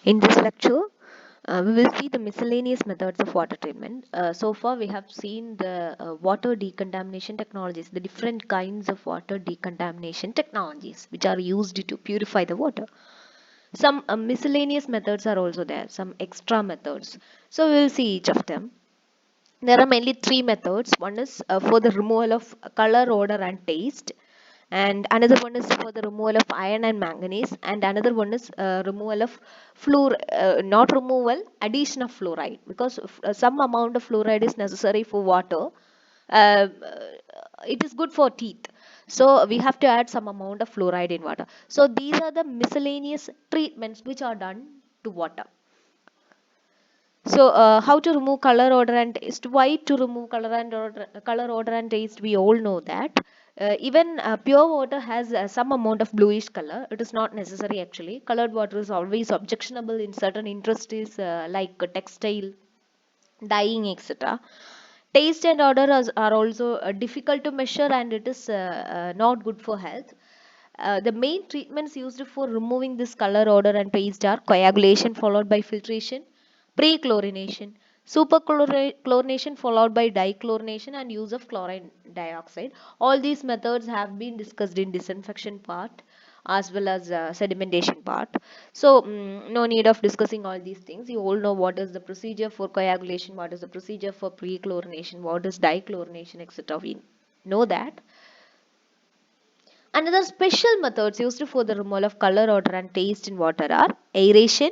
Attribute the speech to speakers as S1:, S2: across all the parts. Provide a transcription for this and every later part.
S1: In this lecture, we will see the miscellaneous methods of water treatment. So far, we have seen the water decontamination technologies, the different kinds of water decontamination technologies which are used to purify the water. Some miscellaneous methods are also there, some extra methods. So we will see each of them. There are mainly three methods. One is for the removal of color, odor, and taste, and another one is for the removal of iron and manganese, and another one is removal of not removal, addition of fluoride, because some amount of fluoride is necessary for water. It is good for teeth, so we have to add some amount of fluoride in water. So these are the miscellaneous treatments which are done to water. So, how to remove color, odor, and taste? Why to remove color, odor, and taste? We all know that. Even pure water has some amount of bluish color. It is not necessary actually. Colored water is always objectionable in certain industries like textile, dyeing, etc. Taste and odor are also difficult to measure, and it is not good for health. The main treatments used for removing this color, odor, and taste are coagulation followed by filtration, pre-chlorination, superchlorination followed by dichlorination, and use of chlorine dioxide. All these methods have been discussed in disinfection part as well as sedimentation part. So no need of discussing all these things. You all know what is the procedure for coagulation, what is the procedure for pre-chlorination, what is dichlorination, etc. We know that. Another special methods used for the removal of color, odor, and taste in water are aeration,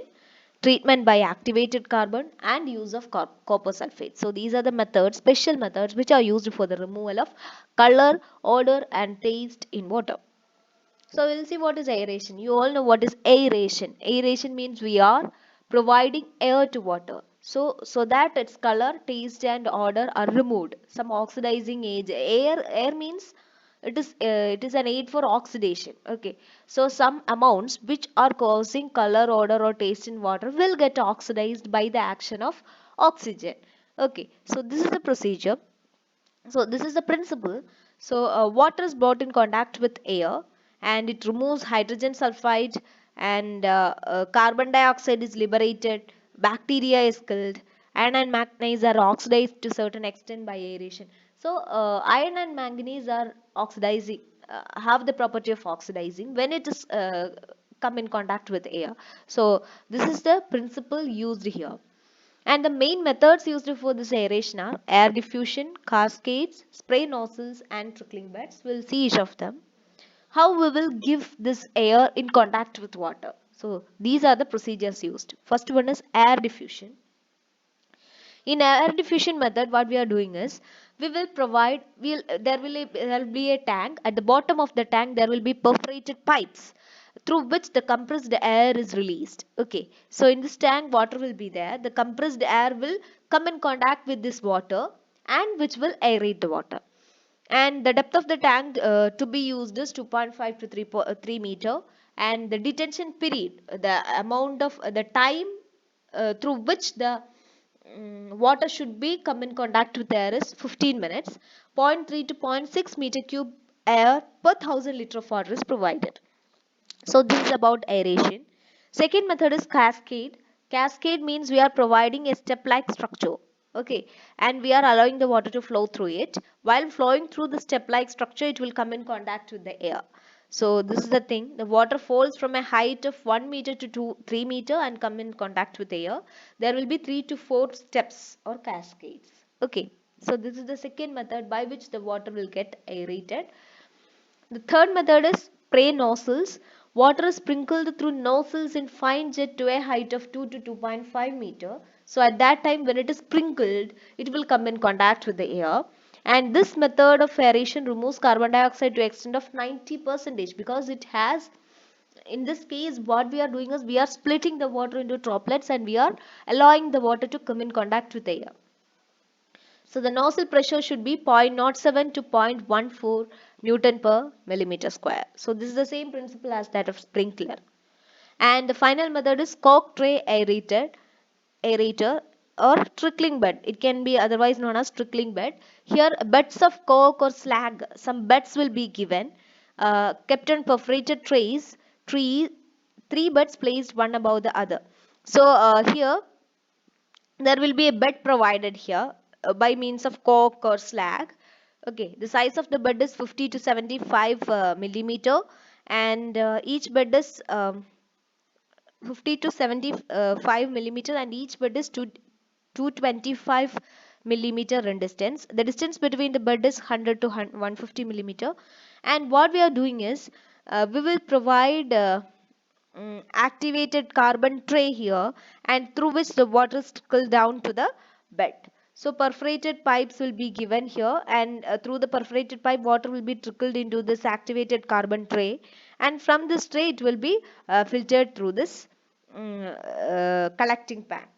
S1: treatment by activated carbon, and use of copper sulfate. So these are the methods, special methods, which are used for the removal of color, odor, and taste in water. So we'll see what is aeration. You all know what is aeration. Aeration means we are providing air to water. So that its color, taste, and odor are removed. Some oxidizing agent. Air means it is an aid for oxidation. Okay. So some amounts which are causing color, odor, or taste in water will get oxidized by the action of oxygen. Okay. So this is the procedure. So this is the principle. So water is brought in contact with air and it removes hydrogen sulfide, and carbon dioxide is liberated, bacteria is killed, iron and manganese are oxidized to certain extent by aeration. So iron and manganese are oxidizing, have the property of oxidizing when it is come in contact with air. So this is the principle used here. And the main methods used for this aeration are air diffusion, cascades, spray nozzles, and trickling beds. We'll see each of them. How we will give this air in contact with water. So these are the procedures used. First one is air diffusion. In air diffusion method, what we are doing is we will provide, there will be a tank. At the bottom of the tank, there will be perforated pipes through which the compressed air is released. Okay, so in this tank, water will be there. The compressed air will come in contact with this water and which will aerate the water. And the depth of the tank to be used is 2.5 to 3 meter, and the detention period, the amount of the time through which the water should be come in contact with air is 15 minutes. zero point 0.3 to zero point 0.6 meter cube air per 1000 liter of water is provided. So this is about aeration. Second method is cascade. Cascade means we are providing a step-like structure. Okay, and we are allowing the water to flow through it. While flowing through the step-like structure, it will come in contact with the air. So this is the thing. The water falls from a height of 1 meter to 3 meter and come in contact with air. There will be 3 to 4 steps or cascades. Okay. So this is the second method by which the water will get aerated. The third method is spray nozzles. Water is sprinkled through nozzles in fine jet to a height of 2 to 2.5 meter. So at that time when it is sprinkled, it will come in contact with the air. And this method of aeration removes carbon dioxide to extent of 90% because it has, in this case what we are doing is we are splitting the water into droplets and we are allowing the water to come in contact with the air. So the nozzle pressure should be 0.07 to 0.14 Newton per millimeter square. So this is the same principle as that of sprinkler. And the final method is cork tray aerator or trickling bed. It can be otherwise known as trickling bed. Here beds of cork or slag, some beds will be given, kept on perforated trays, three beds placed one above the other. So here there will be a bed provided here by means of cork or slag. Okay, the size of the bed is 50 to 75 millimeter, and each bed is 50 to 75 millimeter, and each bed is 225 millimeter in distance. The distance between the bed is 100 to 150 millimeter. And what we are doing is we will provide activated carbon tray here, and through which the water trickle down to the bed. So perforated pipes will be given here, and through the perforated pipe water will be trickled into this activated carbon tray, and from this tray it will be filtered through this collecting pan.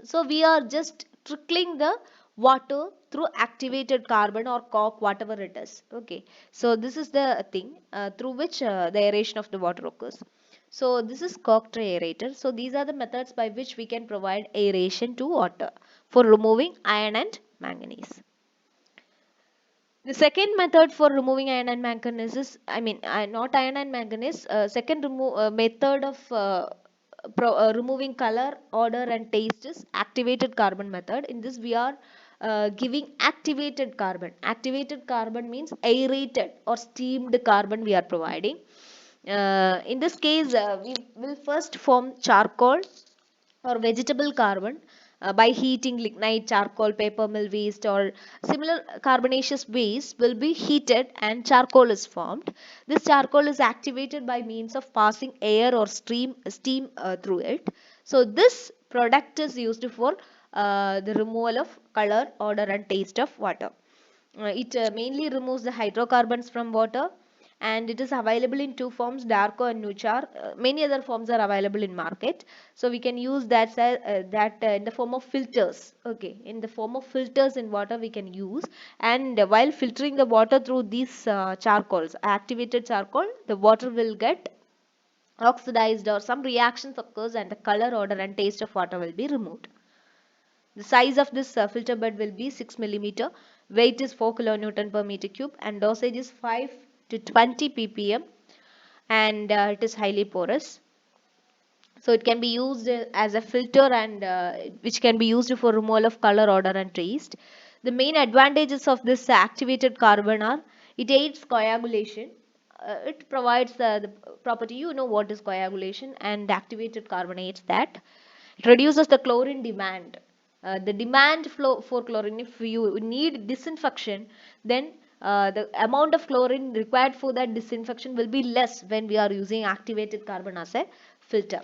S1: So we are just trickling the water through activated carbon or cork, whatever it is. Okay, so this is the thing through which the aeration of the water occurs. So this is cork tray aerator. So these are the methods by which we can provide aeration to water for removing iron and manganese. The second method for removing iron and manganese is, not iron and manganese, second method of removing color, odor and taste is activated carbon method. In this we are giving activated carbon. Activated carbon means aerated or steamed carbon we are providing. In this case, we will first form charcoal or vegetable carbon by heating lignite, charcoal, paper mill waste or similar carbonaceous waste will be heated and charcoal is formed. This charcoal is activated by means of passing air or steam through it. So this product is used for the removal of color, odor and taste of water. It mainly removes the hydrocarbons from water, and it is available in two forms, Darko and Nuchar. Many other forms are available in market. So we can use that in the form of filters. Okay, in the form of filters in water we can use, and while filtering the water through these charcoals, activated charcoal, the water will get oxidized or some reactions occurs, and the color, odor and taste of water will be removed. The size of this filter bed will be 6 millimeter. Weight is 4 kilonewton per meter cube, and dosage is 5 to 20 ppm, and it is highly porous. So it can be used as a filter, and which can be used for removal of color, odor and taste. The main advantages of this activated carbon are it aids coagulation. It provides the property, you know what is coagulation, and activated carbon aids that. It reduces the chlorine demand. The demand flow for chlorine, if you need disinfection, then the amount of chlorine required for that disinfection will be less when we are using activated carbon as a filter.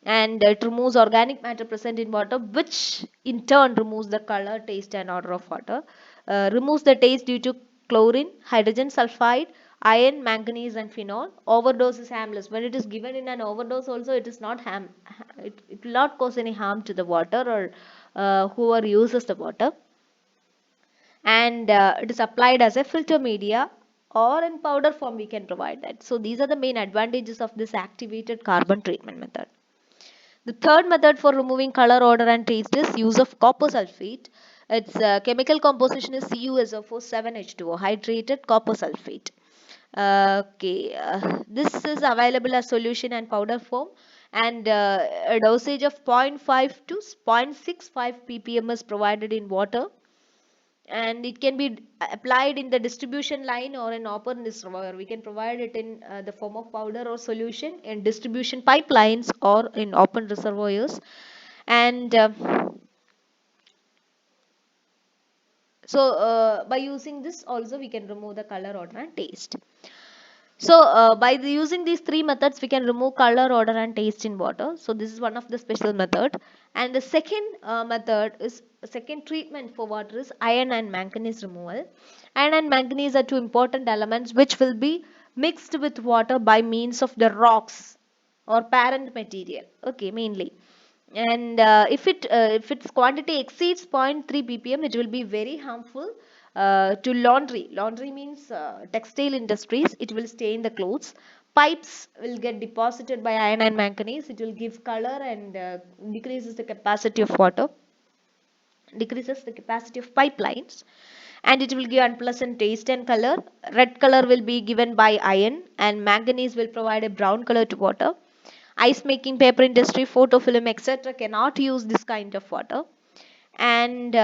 S1: And it removes organic matter present in water, which in turn removes the color, taste and odor of water. Removes the taste due to chlorine, hydrogen sulfide, iron, manganese and phenol. Overdose is harmless. When it is given in an overdose also, it is not it will not cause any harm to the water or whoever uses the water. And it is applied as a filter media, or in powder form we can provide that. So these are the main advantages of this activated carbon treatment method. The third method for removing color, odor and taste is use of copper sulfate. Its chemical composition is CuSO4 7H2O, hydrated copper sulfate. This is available as solution and powder form, and a dosage of 0.5 to 0.65 ppm is provided in water, and it can be applied in the distribution line or in open reservoir. We can provide it in the form of powder or solution in distribution pipelines or in open reservoirs. And by using this also we can remove the color, odor and taste. So using these three methods we can remove color, odor and taste in water. So this is one of the special method. And the second second treatment for water is iron and manganese removal. Iron and manganese are two important elements which will be mixed with water by means of the rocks or parent material. Okay, mainly. And if its quantity exceeds 0.3 ppm, it will be very harmful to laundry. Laundry means textile industries. It will stain the clothes. Pipes will get deposited by iron and manganese. It will give color and decreases the capacity of water, decreases the capacity of pipelines, and it will give unpleasant taste and color. Red color will be given by iron, and manganese will provide a brown color to water. ice making, paper industry, photofilm, etc. cannot use this kind of water. And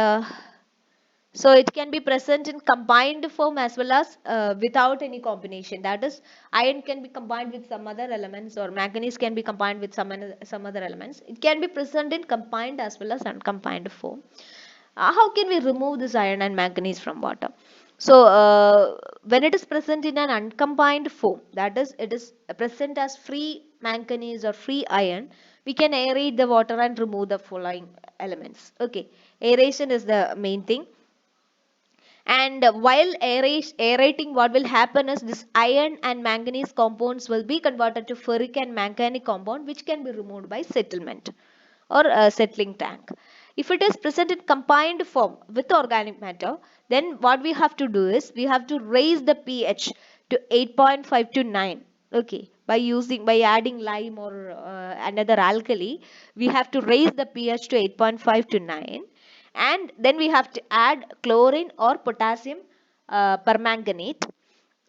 S1: so it can be present in combined form as well as without any combination. That is, iron can be combined with some other elements, or manganese can be combined with some other elements. It can be present in combined as well as uncombined form. How can we remove this iron and manganese from water? So when it is present in an uncombined form, that is, it is present as free manganese or free iron, we can aerate the water and remove the following elements. Okay, aeration is the main thing. And while aerating, what will happen is this iron and manganese compounds will be converted to ferric and manganic compound, which can be removed by settlement or settling tank. If it is present in combined form with organic matter, then what we have to do is we have to raise the pH to 8.5 to 9. Okay, by adding lime or another alkali, we have to raise the pH to 8.5 to 9, and then we have to add chlorine or potassium permanganate.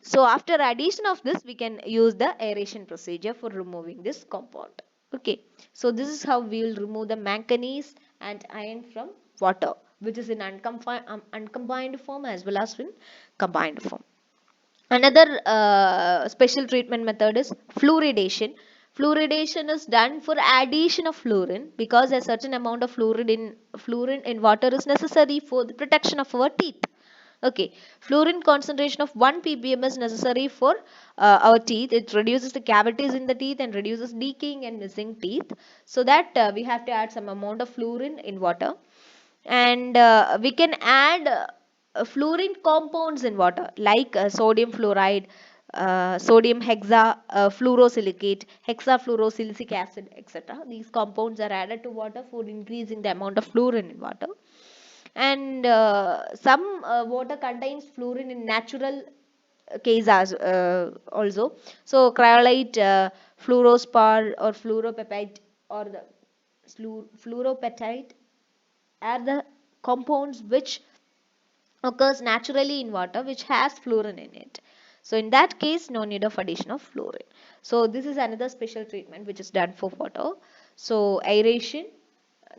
S1: So after addition of this, we can use the aeration procedure for removing this compound. Okay, so this is how we will remove the manganese and iron from water, which is in uncombined form as well as in combined form. Another special treatment method is fluoridation. Fluoridation is done for addition of fluorine, because a certain amount of fluorine in water is necessary for the protection of our teeth. Okay, fluorine concentration of 1 ppm is necessary for our teeth. It reduces the cavities in the teeth and reduces decaying and missing teeth. So that we have to add some amount of fluorine in water. And we can add fluorine compounds in water, like sodium fluoride, sodium hexa fluorosilicate, hexafluorosilicic acid, etc. These compounds are added to water for increasing the amount of fluorine in water. And some water contains fluorine in natural case as also. So cryolite, fluorospar or fluoropeptide, or the fluoropeptide are the compounds which occurs naturally in water, which has fluorine in it. So in that case, no need of addition of fluorine. So this is another special treatment which is done for water. So aeration,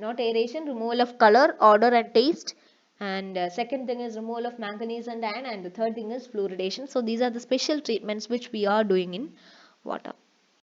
S1: not aeration, removal of color, odor and taste. And second thing is removal of manganese and iron, and the third thing is fluoridation. So these are the special treatments which we are doing in water.